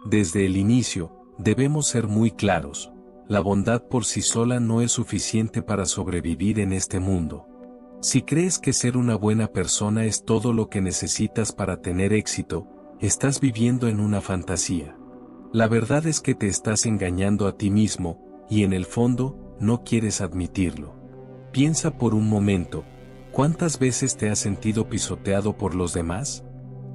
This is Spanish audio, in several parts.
Desde el inicio, debemos ser muy claros. La bondad por sí sola no es suficiente para sobrevivir en este mundo. Si crees que ser una buena persona es todo lo que necesitas para tener éxito, estás viviendo en una fantasía. La verdad es que te estás engañando a ti mismo, y en el fondo, no quieres admitirlo. Piensa por un momento, ¿cuántas veces te has sentido pisoteado por los demás?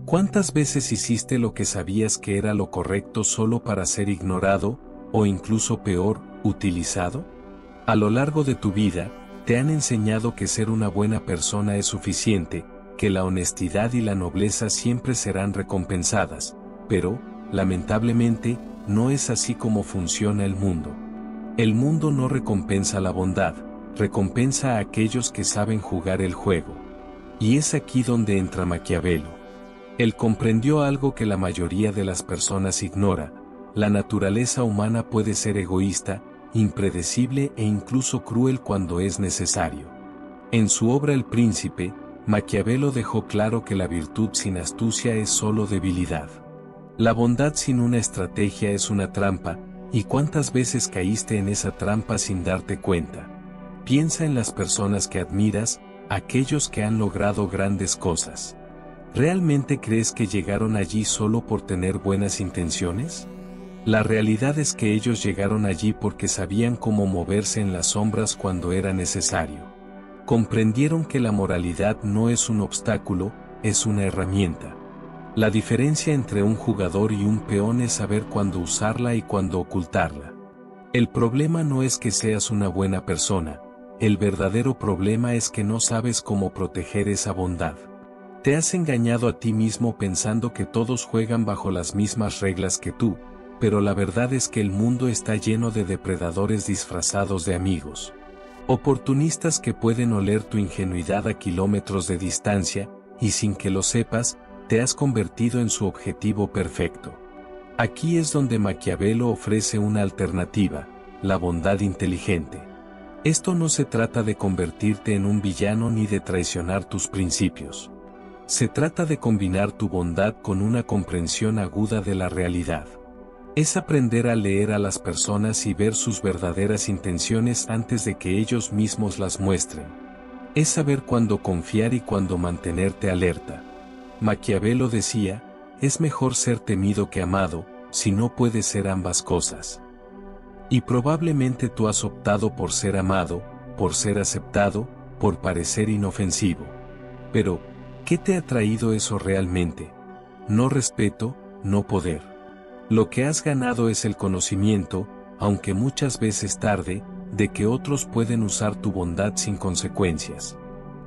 ¿Cuántas veces hiciste lo que sabías que era lo correcto solo para ser ignorado, o incluso peor, utilizado? A lo largo de tu vida, te han enseñado que ser una buena persona es suficiente, que la honestidad y la nobleza siempre serán recompensadas, pero, lamentablemente, no es así como funciona el mundo. El mundo no recompensa la bondad, recompensa a aquellos que saben jugar el juego. Y es aquí donde entra Maquiavelo. Él comprendió algo que la mayoría de las personas ignora: la naturaleza humana puede ser egoísta, impredecible e incluso cruel cuando es necesario. En su obra El Príncipe, Maquiavelo dejó claro que la virtud sin astucia es solo debilidad. La bondad sin una estrategia es una trampa, y cuántas veces caíste en esa trampa sin darte cuenta. Piensa en las personas que admiras, aquellos que han logrado grandes cosas. ¿Realmente crees que llegaron allí solo por tener buenas intenciones? La realidad es que ellos llegaron allí porque sabían cómo moverse en las sombras cuando era necesario. Comprendieron que la moralidad no es un obstáculo, es una herramienta. La diferencia entre un jugador y un peón es saber cuándo usarla y cuándo ocultarla. El problema no es que seas una buena persona, el verdadero problema es que no sabes cómo proteger esa bondad. Te has engañado a ti mismo pensando que todos juegan bajo las mismas reglas que tú, pero la verdad es que el mundo está lleno de depredadores disfrazados de amigos. Oportunistas que pueden oler tu ingenuidad a kilómetros de distancia, y sin que lo sepas, te has convertido en su objetivo perfecto. Aquí es donde Maquiavelo ofrece una alternativa: la bondad inteligente. Esto no se trata de convertirte en un villano ni de traicionar tus principios. Se trata de combinar tu bondad con una comprensión aguda de la realidad. Es aprender a leer a las personas y ver sus verdaderas intenciones antes de que ellos mismos las muestren. Es saber cuándo confiar y cuándo mantenerte alerta. Maquiavelo decía: es mejor ser temido que amado, si no puedes ser ambas cosas. Y probablemente tú has optado por ser amado, por ser aceptado, por parecer inofensivo. Pero, ¿qué te ha traído eso realmente? No respeto, no poder. Lo que has ganado es el conocimiento, aunque muchas veces tarde, de que otros pueden usar tu bondad sin consecuencias.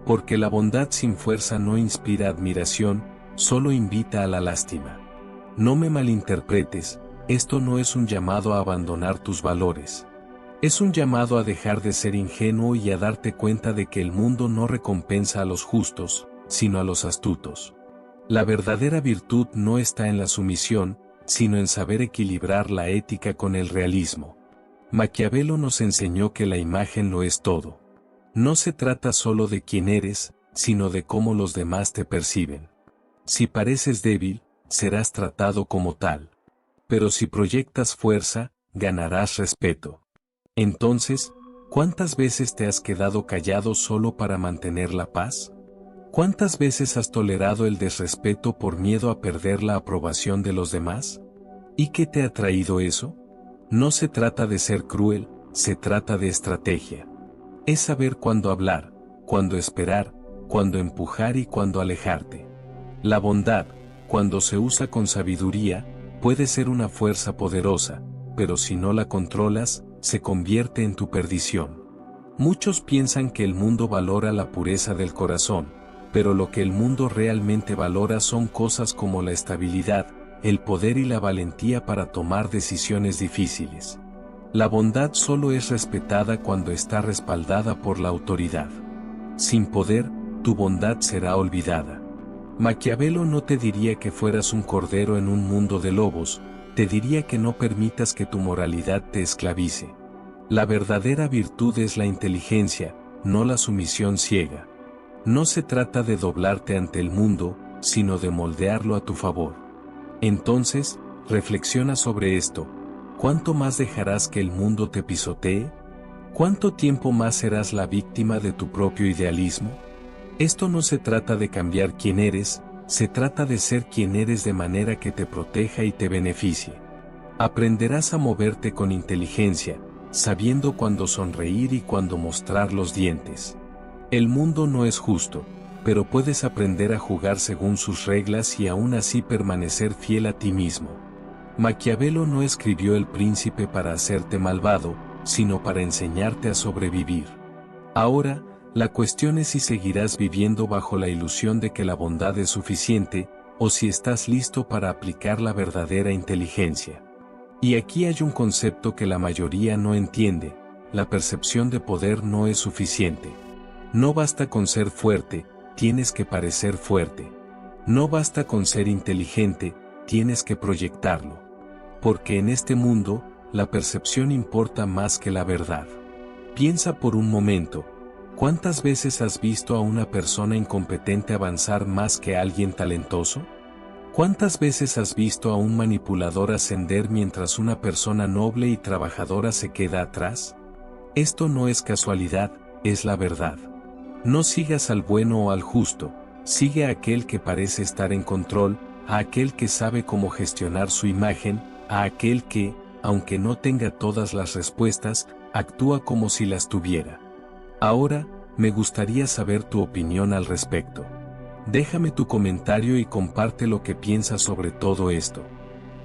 Porque la bondad sin fuerza no inspira admiración, solo invita a la lástima. No me malinterpretes, esto no es un llamado a abandonar tus valores. Es un llamado a dejar de ser ingenuo y a darte cuenta de que el mundo no recompensa a los justos, sino a los astutos. La verdadera virtud no está en la sumisión, sino en saber equilibrar la ética con el realismo. Maquiavelo nos enseñó que la imagen lo es todo. No se trata solo de quién eres, sino de cómo los demás te perciben. Si pareces débil, serás tratado como tal. Pero si proyectas fuerza, ganarás respeto. Entonces, ¿cuántas veces te has quedado callado solo para mantener la paz? ¿Cuántas veces has tolerado el desrespeto por miedo a perder la aprobación de los demás? ¿Y qué te ha traído eso? No se trata de ser cruel, se trata de estrategia. Es saber cuándo hablar, cuándo esperar, cuándo empujar y cuándo alejarte. La bondad, cuando se usa con sabiduría, puede ser una fuerza poderosa, pero si no la controlas, se convierte en tu perdición. Muchos piensan que el mundo valora la pureza del corazón, pero lo que el mundo realmente valora son cosas como la estabilidad, el poder y la valentía para tomar decisiones difíciles. La bondad solo es respetada cuando está respaldada por la autoridad. Sin poder, tu bondad será olvidada. Maquiavelo no te diría que fueras un cordero en un mundo de lobos, te diría que no permitas que tu moralidad te esclavice. La verdadera virtud es la inteligencia, no la sumisión ciega. No se trata de doblarte ante el mundo, sino de moldearlo a tu favor. Entonces, Reflexiona sobre esto. ¿Cuánto más dejarás que el mundo te pisotee? ¿Cuánto tiempo más serás la víctima de tu propio idealismo? Esto no se trata de cambiar quién eres, se trata de ser quien eres de manera que te proteja y te beneficie. Aprenderás a moverte con inteligencia, sabiendo cuándo sonreír y cuándo mostrar los dientes. El mundo no es justo, pero puedes aprender a jugar según sus reglas y aún así permanecer fiel a ti mismo. Maquiavelo no escribió El Príncipe para hacerte malvado, sino para enseñarte a sobrevivir. Ahora, la cuestión es si seguirás viviendo bajo la ilusión de que la bondad es suficiente, o si estás listo para aplicar la verdadera inteligencia. Y aquí hay un concepto que la mayoría no entiende: la percepción de poder no es suficiente. No basta con ser fuerte, tienes que parecer fuerte. No basta con ser inteligente, tienes que proyectarlo. Porque en este mundo, la percepción importa más que la verdad. Piensa por un momento, ¿cuántas veces has visto a una persona incompetente avanzar más que a alguien talentoso? ¿Cuántas veces has visto a un manipulador ascender mientras una persona noble y trabajadora se queda atrás? Esto no es casualidad, es la verdad. No sigas al bueno o al justo, sigue a aquel que parece estar en control, a aquel que sabe cómo gestionar su imagen, a aquel que, aunque no tenga todas las respuestas, actúa como si las tuviera. Ahora, me gustaría saber tu opinión al respecto. Déjame tu comentario y comparte lo que piensas sobre todo esto.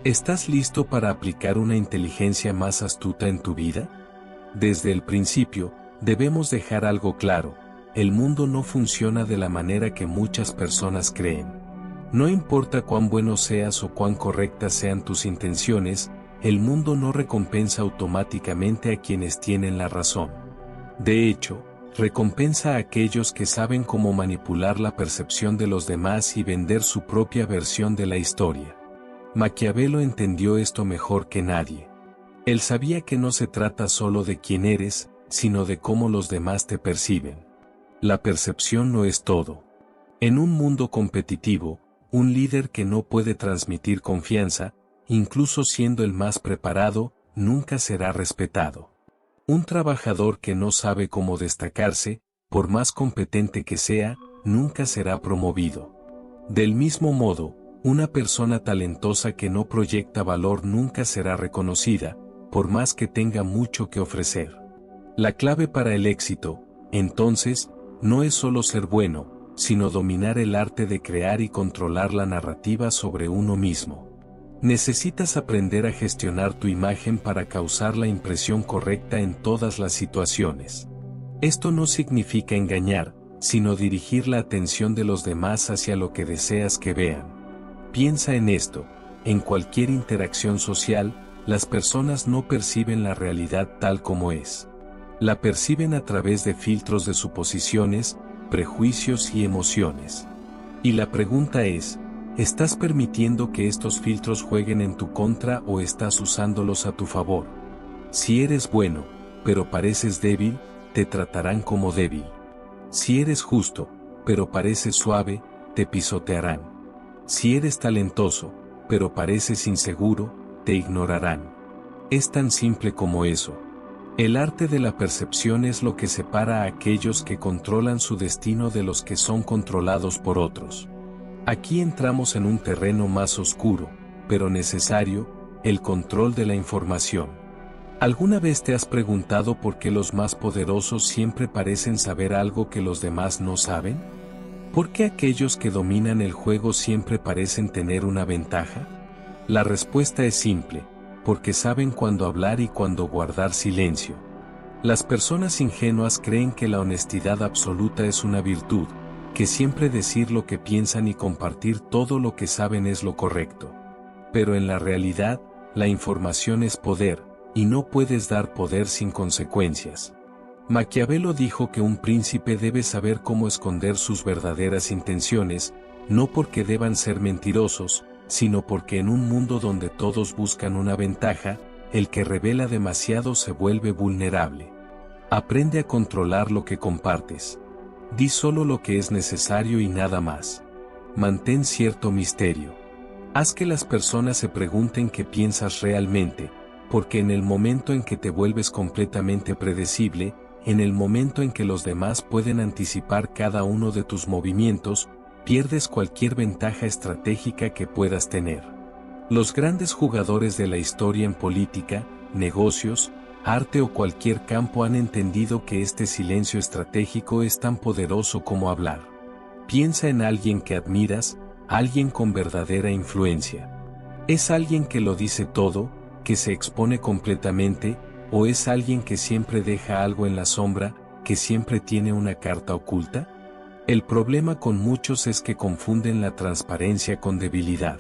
¿Estás listo para aplicar una inteligencia más astuta en tu vida? Desde el principio, debemos dejar algo claro: el mundo no funciona de la manera que muchas personas creen. No importa cuán bueno seas o cuán correctas sean tus intenciones, el mundo no recompensa automáticamente a quienes tienen la razón. De hecho, recompensa a aquellos que saben cómo manipular la percepción de los demás y vender su propia versión de la historia. Maquiavelo entendió esto mejor que nadie. Él sabía que no se trata solo de quién eres, sino de cómo los demás te perciben. La percepción no es todo. En un mundo competitivo, un líder que no puede transmitir confianza, incluso siendo el más preparado, nunca será respetado. Un trabajador que no sabe cómo destacarse, por más competente que sea, nunca será promovido. Del mismo modo, una persona talentosa que no proyecta valor nunca será reconocida, por más que tenga mucho que ofrecer. La clave para el éxito, entonces, no es solo ser bueno, sino dominar el arte de crear y controlar la narrativa sobre uno mismo. Necesitas aprender a gestionar tu imagen para causar la impresión correcta en todas las situaciones. Esto no significa engañar, sino dirigir la atención de los demás hacia lo que deseas que vean. Piensa en esto: en cualquier interacción social, las personas no perciben la realidad tal como es. La perciben a través de filtros de suposiciones, prejuicios y emociones. Y la pregunta es: ¿estás permitiendo que estos filtros jueguen en tu contra o estás usándolos a tu favor? Si eres bueno, pero pareces débil, te tratarán como débil. Si eres justo, pero pareces suave, te pisotearán. Si eres talentoso, pero pareces inseguro, te ignorarán. Es tan simple como eso. El arte de la percepción es lo que separa a aquellos que controlan su destino de los que son controlados por otros. Aquí entramos en un terreno más oscuro, pero necesario: el control de la información. ¿Alguna vez te has preguntado por qué los más poderosos siempre parecen saber algo que los demás no saben? ¿Por qué aquellos que dominan el juego siempre parecen tener una ventaja? La respuesta es simple: porque saben cuándo hablar y cuándo guardar silencio. Las personas ingenuas creen que la honestidad absoluta es una virtud, que siempre decir lo que piensan y compartir todo lo que saben es lo correcto. Pero en la realidad, la información es poder, y no puedes dar poder sin consecuencias. Maquiavelo dijo que un príncipe debe saber cómo esconder sus verdaderas intenciones, no porque deban ser mentirosos, sino porque en un mundo donde todos buscan una ventaja, el que revela demasiado se vuelve vulnerable. Aprende a controlar lo que compartes. Di solo lo que es necesario y nada más. Mantén cierto misterio. Haz que las personas se pregunten qué piensas realmente, porque en el momento en que te vuelves completamente predecible, en el momento en que los demás pueden anticipar cada uno de tus movimientos, pierdes cualquier ventaja estratégica que puedas tener. Los grandes jugadores de la historia en política, negocios, arte o cualquier campo han entendido que este silencio estratégico es tan poderoso como hablar. Piensa en alguien que admiras, alguien con verdadera influencia. ¿Es alguien que lo dice todo, que se expone completamente, o es alguien que siempre deja algo en la sombra, que siempre tiene una carta oculta? El problema con muchos es que confunden la transparencia con debilidad.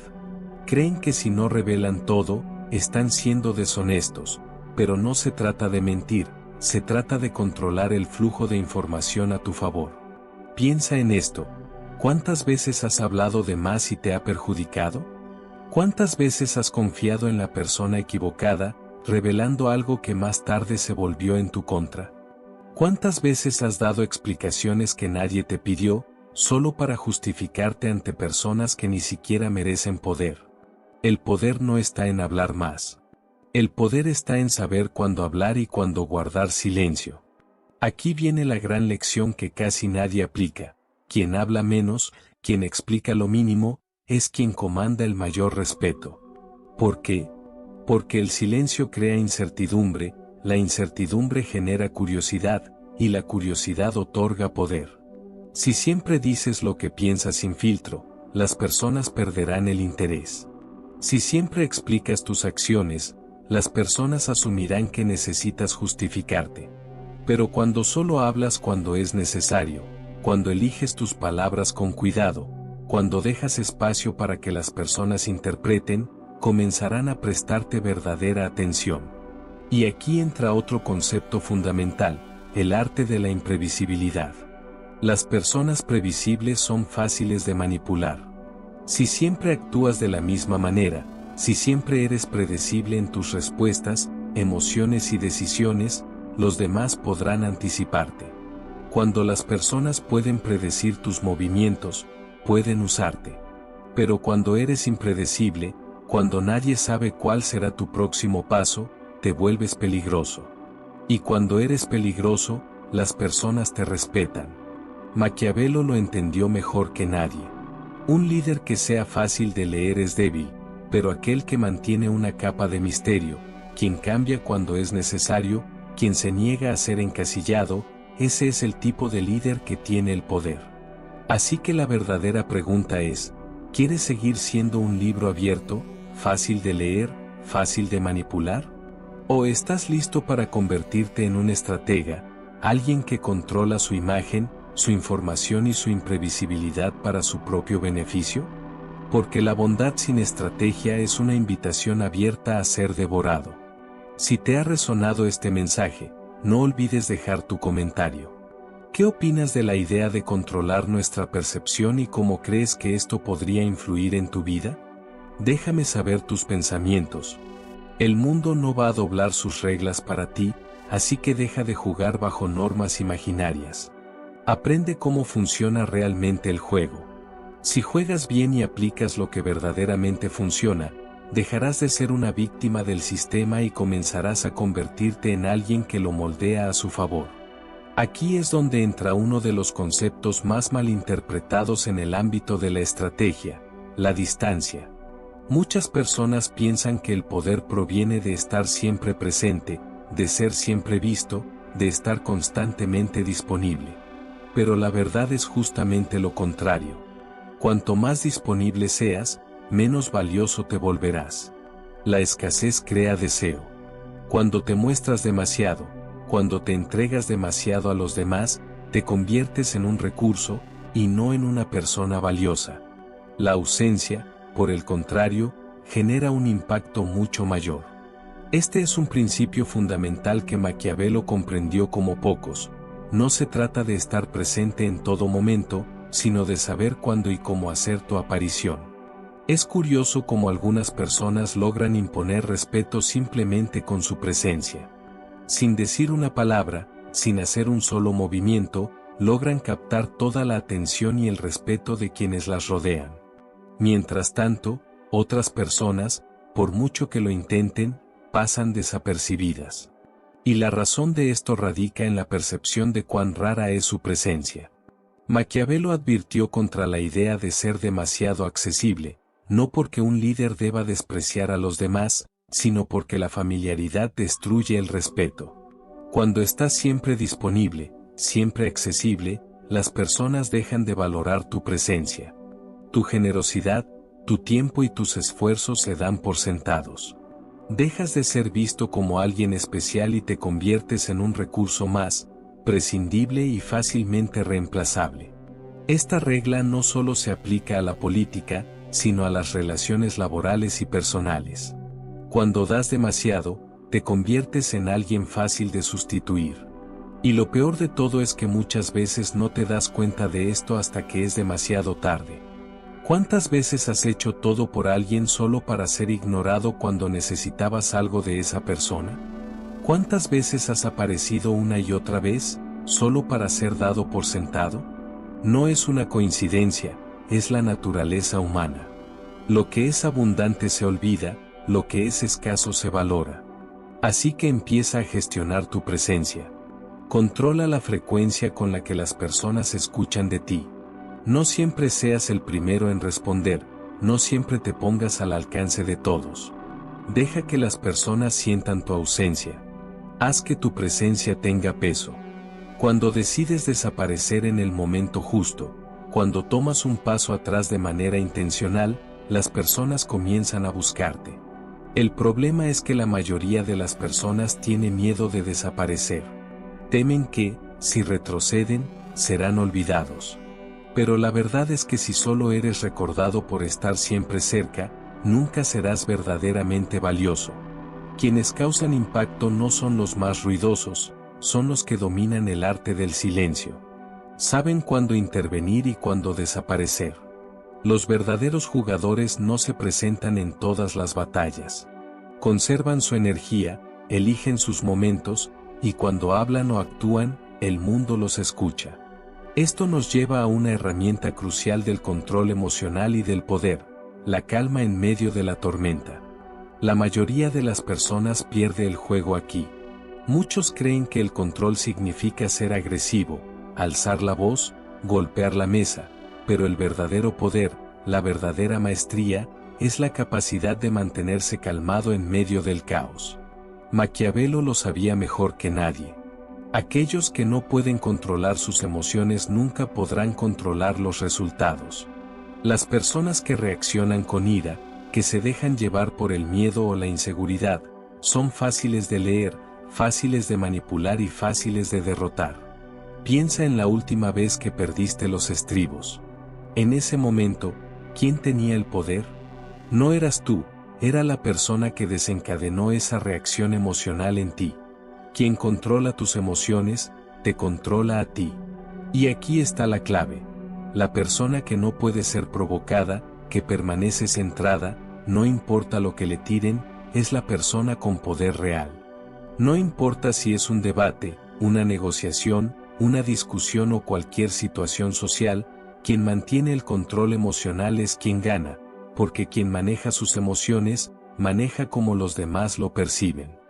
Creen que si no revelan todo, están siendo deshonestos, pero no se trata de mentir, se trata de controlar el flujo de información a tu favor. Piensa en esto. ¿Cuántas veces has hablado de más y te ha perjudicado? ¿Cuántas veces has confiado en la persona equivocada, revelando algo que más tarde se volvió en tu contra? ¿Cuántas veces has dado explicaciones que nadie te pidió, solo para justificarte ante personas que ni siquiera merecen poder? El poder no está en hablar más. El poder está en saber cuándo hablar y cuándo guardar silencio. Aquí viene la gran lección que casi nadie aplica. Quien habla menos, quien explica lo mínimo, es quien comanda el mayor respeto. ¿Por qué? Porque el silencio crea incertidumbre, la incertidumbre genera curiosidad, y la curiosidad otorga poder. Si siempre dices lo que piensas sin filtro, las personas perderán el interés. Si siempre explicas tus acciones, las personas asumirán que necesitas justificarte. Pero cuando solo hablas cuando es necesario, cuando eliges tus palabras con cuidado, cuando dejas espacio para que las personas interpreten, comenzarán a prestarte verdadera atención. Y aquí entra otro concepto fundamental, el arte de la imprevisibilidad. Las personas previsibles son fáciles de manipular. Si siempre actúas de la misma manera, si siempre eres predecible en tus respuestas, emociones y decisiones, los demás podrán anticiparte. Cuando las personas pueden predecir tus movimientos, pueden usarte. Pero cuando eres impredecible, cuando nadie sabe cuál será tu próximo paso, te vuelves peligroso. Y cuando eres peligroso, las personas te respetan. Maquiavelo lo entendió mejor que nadie. Un líder que sea fácil de leer es débil, pero aquel que mantiene una capa de misterio, quien cambia cuando es necesario, quien se niega a ser encasillado, ese es el tipo de líder que tiene el poder. Así que la verdadera pregunta es, ¿quieres seguir siendo un libro abierto, fácil de leer, fácil de manipular? ¿O estás listo para convertirte en un estratega, alguien que controla su imagen, su información y su imprevisibilidad para su propio beneficio? Porque la bondad sin estrategia es una invitación abierta a ser devorado. Si te ha resonado este mensaje, no olvides dejar tu comentario. ¿Qué opinas de la idea de controlar nuestra percepción y cómo crees que esto podría influir en tu vida? Déjame saber tus pensamientos. El mundo no va a doblar sus reglas para ti, así que deja de jugar bajo normas imaginarias. Aprende cómo funciona realmente el juego. Si juegas bien y aplicas lo que verdaderamente funciona, dejarás de ser una víctima del sistema y comenzarás a convertirte en alguien que lo moldea a su favor. Aquí es donde entra uno de los conceptos más malinterpretados en el ámbito de la estrategia, la distancia. Muchas personas piensan que el poder proviene de estar siempre presente, de ser siempre visto, de estar constantemente disponible. Pero la verdad es justamente lo contrario. Cuanto más disponible seas, menos valioso te volverás. La escasez crea deseo. Cuando te muestras demasiado, cuando te entregas demasiado a los demás, te conviertes en un recurso, y no en una persona valiosa. La ausencia, por el contrario, genera un impacto mucho mayor. Este es un principio fundamental que Maquiavelo comprendió como pocos. No se trata de estar presente en todo momento, sino de saber cuándo y cómo hacer tu aparición. Es curioso cómo algunas personas logran imponer respeto simplemente con su presencia. Sin decir una palabra, sin hacer un solo movimiento, logran captar toda la atención y el respeto de quienes las rodean. Mientras tanto, Otras personas, por mucho que lo intenten, pasan desapercibidas. Y la razón de esto radica en la percepción de cuán rara es su presencia. Maquiavelo advirtió contra la idea de ser demasiado accesible, no porque un líder deba despreciar a los demás, sino porque la familiaridad destruye el respeto. Cuando estás siempre disponible, siempre accesible, las personas dejan de valorar tu presencia. Tu generosidad, tu tiempo y tus esfuerzos se dan por sentados. Dejas de ser visto como alguien especial y te conviertes en un recurso más, prescindible y fácilmente reemplazable. Esta regla no solo se aplica a la política, sino a las relaciones laborales y personales. Cuando das demasiado, te conviertes en alguien fácil de sustituir. Y lo peor de todo es que muchas veces no te das cuenta de esto hasta que es demasiado tarde. ¿Cuántas veces has hecho todo por alguien solo para ser ignorado cuando necesitabas algo de esa persona? ¿Cuántas veces has aparecido una y otra vez, solo para ser dado por sentado? No es una coincidencia, es la naturaleza humana. Lo que es abundante se olvida, lo que es escaso se valora. Así que empieza a gestionar tu presencia. Controla la frecuencia con la que las personas escuchan de ti. No siempre seas el primero en responder, no siempre te pongas al alcance de todos. Deja que las personas sientan tu ausencia. Haz que tu presencia tenga peso. Cuando decides desaparecer en el momento justo, cuando tomas un paso atrás de manera intencional, las personas comienzan a buscarte. El problema es que la mayoría de las personas tiene miedo de desaparecer. Temen que, si retroceden, serán olvidados. Pero la verdad es que si solo eres recordado por estar siempre cerca, nunca serás verdaderamente valioso. Quienes causan impacto no son los más ruidosos, son los que dominan el arte del silencio. Saben cuándo intervenir y cuándo desaparecer. Los verdaderos jugadores no se presentan en todas las batallas. Conservan su energía, eligen sus momentos, y cuando hablan o actúan, el mundo los escucha. Esto nos lleva a una herramienta crucial del control emocional y del poder, la calma en medio de la tormenta. La mayoría de las personas pierde el juego aquí. Muchos creen que el control significa ser agresivo, alzar la voz, golpear la mesa, pero el verdadero poder, la verdadera maestría, es la capacidad de mantenerse calmado en medio del caos. Maquiavelo lo sabía mejor que nadie. Aquellos que no pueden controlar sus emociones nunca podrán controlar los resultados. Las personas que reaccionan con ira, que se dejan llevar por el miedo o la inseguridad, son fáciles de leer, fáciles de manipular y fáciles de derrotar. Piensa en la última vez que perdiste los estribos. En ese momento, ¿quién tenía el poder? No eras tú, era la persona que desencadenó esa reacción emocional en ti. Quien controla tus emociones, te controla a ti. Y aquí está la clave. La persona que no puede ser provocada, que permanece centrada, no importa lo que le tiren, es la persona con poder real. No importa si es un debate, una negociación, una discusión o cualquier situación social, quien mantiene el control emocional es quien gana, porque quien maneja sus emociones, maneja como los demás lo perciben.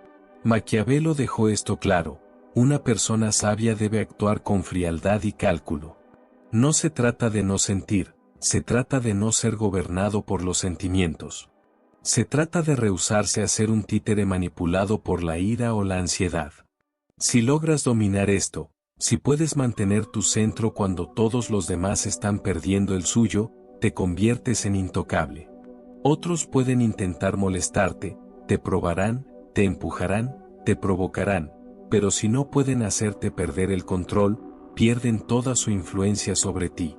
Maquiavelo dejó esto claro: una persona sabia debe actuar con frialdad y cálculo. No se trata de no sentir, se trata de no ser gobernado por los sentimientos. Se trata de rehusarse a ser un títere manipulado por la ira o la ansiedad. Si logras dominar esto, si puedes mantener tu centro cuando todos los demás están perdiendo el suyo, te conviertes en intocable. Otros pueden intentar molestarte, te probarán, te empujarán, te provocarán, pero si no pueden hacerte perder el control, pierden toda su influencia sobre ti.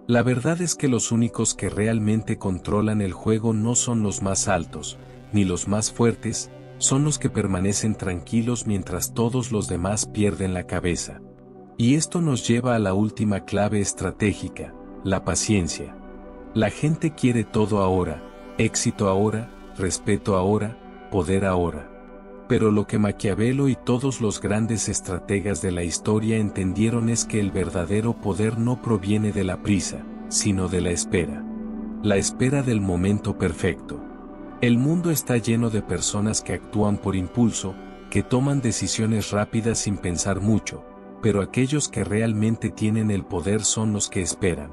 La verdad es que los únicos que realmente controlan el juego no son los más altos, ni los más fuertes, son los que permanecen tranquilos mientras todos los demás pierden la cabeza. Y esto nos lleva a la última clave estratégica, la paciencia. La gente quiere todo ahora, éxito ahora, respeto ahora, poder ahora. Pero lo que Maquiavelo y todos los grandes estrategas de la historia entendieron es que el verdadero poder no proviene de la prisa, sino de la espera. La espera del momento perfecto. El mundo está lleno de personas que actúan por impulso, que toman decisiones rápidas sin pensar mucho, pero aquellos que realmente tienen el poder son los que esperan.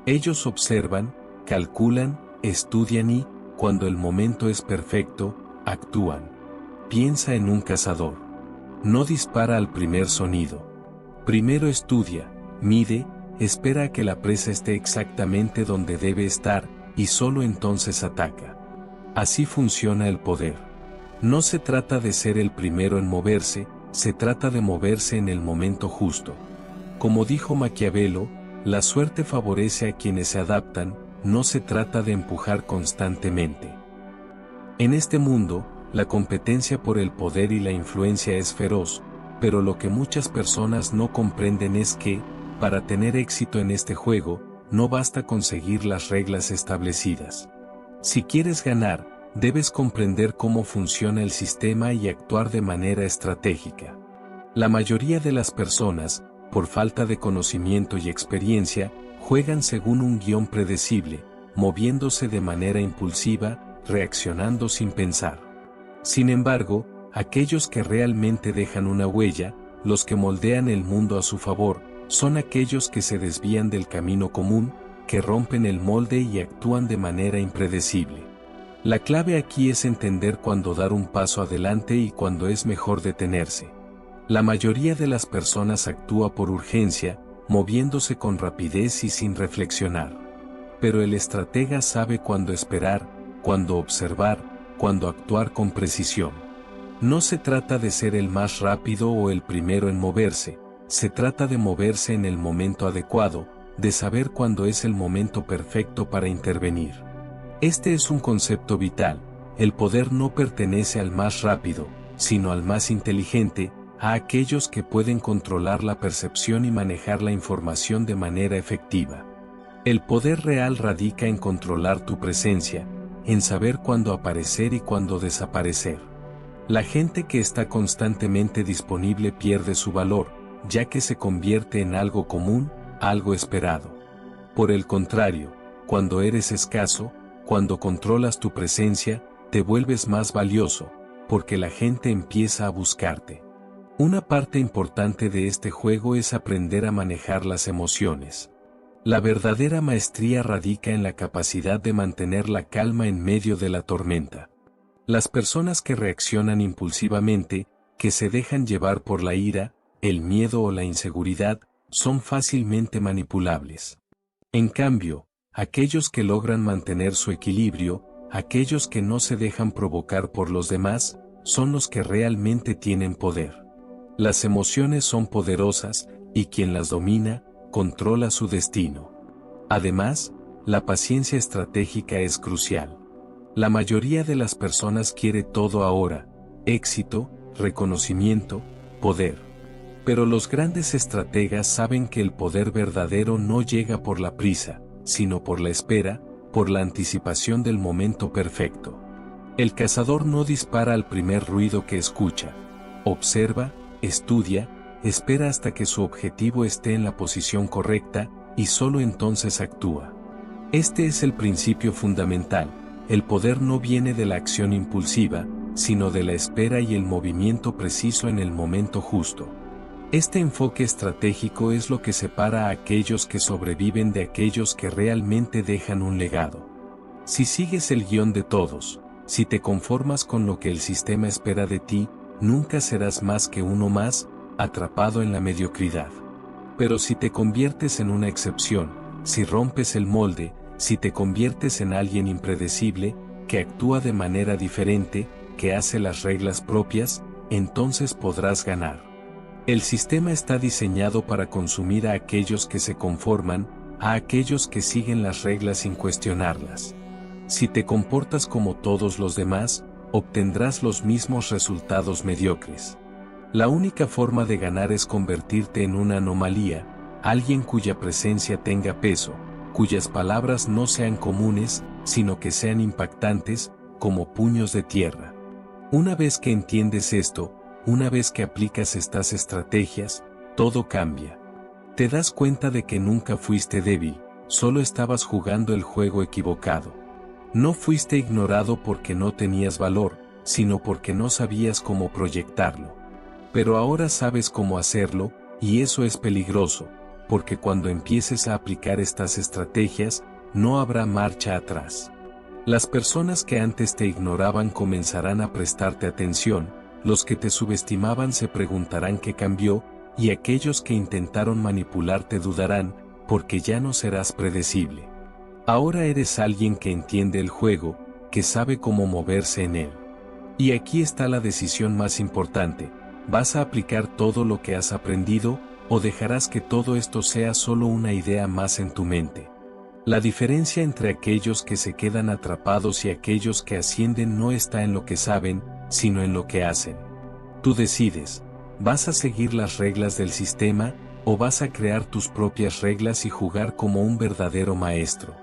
Ellos observan, calculan, estudian y, cuando el momento es perfecto, actúan. Piensa en un cazador. No dispara al primer sonido. Primero estudia, mide, espera a que la presa esté exactamente donde debe estar, y solo entonces ataca. Así funciona el poder. No se trata de ser el primero en moverse, se trata de moverse en el momento justo. Como dijo Maquiavelo, la suerte favorece a quienes se adaptan, no se trata de empujar constantemente. En este mundo, la competencia por el poder y la influencia es feroz, pero lo que muchas personas no comprenden es que, para tener éxito en este juego, no basta conseguir las reglas establecidas. Si quieres ganar, debes comprender cómo funciona el sistema y actuar de manera estratégica. La mayoría de las personas, por falta de conocimiento y experiencia, juegan según un guión predecible, moviéndose de manera impulsiva, reaccionando sin pensar. Sin embargo, aquellos que realmente dejan una huella, los que moldean el mundo a su favor, son aquellos que se desvían del camino común, que rompen el molde y actúan de manera impredecible. La clave aquí es entender cuándo dar un paso adelante y cuándo es mejor detenerse. La mayoría de las personas actúa por urgencia, moviéndose con rapidez y sin reflexionar. Pero el estratega sabe cuándo esperar, cuándo observar, cuándo actuar con precisión. No se trata de ser el más rápido o el primero en moverse, se trata de moverse en el momento adecuado, de saber cuándo es el momento perfecto para intervenir. Este es un concepto vital. El poder no pertenece al más rápido, sino al más inteligente, a aquellos que pueden controlar la percepción y manejar la información de manera efectiva. El poder real radica en controlar tu presencia, en saber cuándo aparecer y cuándo desaparecer. La gente que está constantemente disponible pierde su valor, ya que se convierte en algo común, algo esperado. Por el contrario, cuando eres escaso, cuando controlas tu presencia, te vuelves más valioso, porque la gente empieza a buscarte. Una parte importante de este juego es aprender a manejar las emociones. La verdadera maestría radica en la capacidad de mantener la calma en medio de la tormenta. Las personas que reaccionan impulsivamente, que se dejan llevar por la ira, el miedo o la inseguridad, son fácilmente manipulables. En cambio, aquellos que logran mantener su equilibrio, aquellos que no se dejan provocar por los demás, son los que realmente tienen poder. Las emociones son poderosas, y quien las domina, controla su destino. Además, la paciencia estratégica es crucial. La mayoría de las personas quiere todo ahora: éxito, reconocimiento, poder. Pero los grandes estrategas saben que el poder verdadero no llega por la prisa, sino por la espera, por la anticipación del momento perfecto. El cazador no dispara al primer ruido que escucha. Observa, estudia, espera hasta que su objetivo esté en la posición correcta, y solo entonces actúa. Este es el principio fundamental. El poder no viene de la acción impulsiva, sino de la espera y el movimiento preciso en el momento justo. Este enfoque estratégico es lo que separa a aquellos que sobreviven de aquellos que realmente dejan un legado. Si sigues el guión de todos, si te conformas con lo que el sistema espera de ti, nunca serás más que uno más, atrapado en la mediocridad. Pero si te conviertes en una excepción, si rompes el molde, si te conviertes en alguien impredecible, que actúa de manera diferente, que hace las reglas propias, entonces podrás ganar. El sistema está diseñado para consumir a aquellos que se conforman, a aquellos que siguen las reglas sin cuestionarlas. Si te comportas como todos los demás, obtendrás los mismos resultados mediocres. La única forma de ganar es convertirte en una anomalía, alguien cuya presencia tenga peso, cuyas palabras no sean comunes, sino que sean impactantes, como puños de tierra. Una vez que entiendes esto, una vez que aplicas estas estrategias, todo cambia. Te das cuenta de que nunca fuiste débil, solo estabas jugando el juego equivocado. No fuiste ignorado porque no tenías valor, sino porque no sabías cómo proyectarlo. Pero ahora sabes cómo hacerlo, y eso es peligroso, porque cuando empieces a aplicar estas estrategias, no habrá marcha atrás. Las personas que antes te ignoraban comenzarán a prestarte atención, los que te subestimaban se preguntarán qué cambió, y aquellos que intentaron manipularte dudarán, porque ya no serás predecible. Ahora eres alguien que entiende el juego, que sabe cómo moverse en él. Y aquí está la decisión más importante: ¿vas a aplicar todo lo que has aprendido, o dejarás que todo esto sea solo una idea más en tu mente? La diferencia entre aquellos que se quedan atrapados y aquellos que ascienden no está en lo que saben, sino en lo que hacen. Tú decides, ¿vas a seguir las reglas del sistema, o vas a crear tus propias reglas y jugar como un verdadero maestro?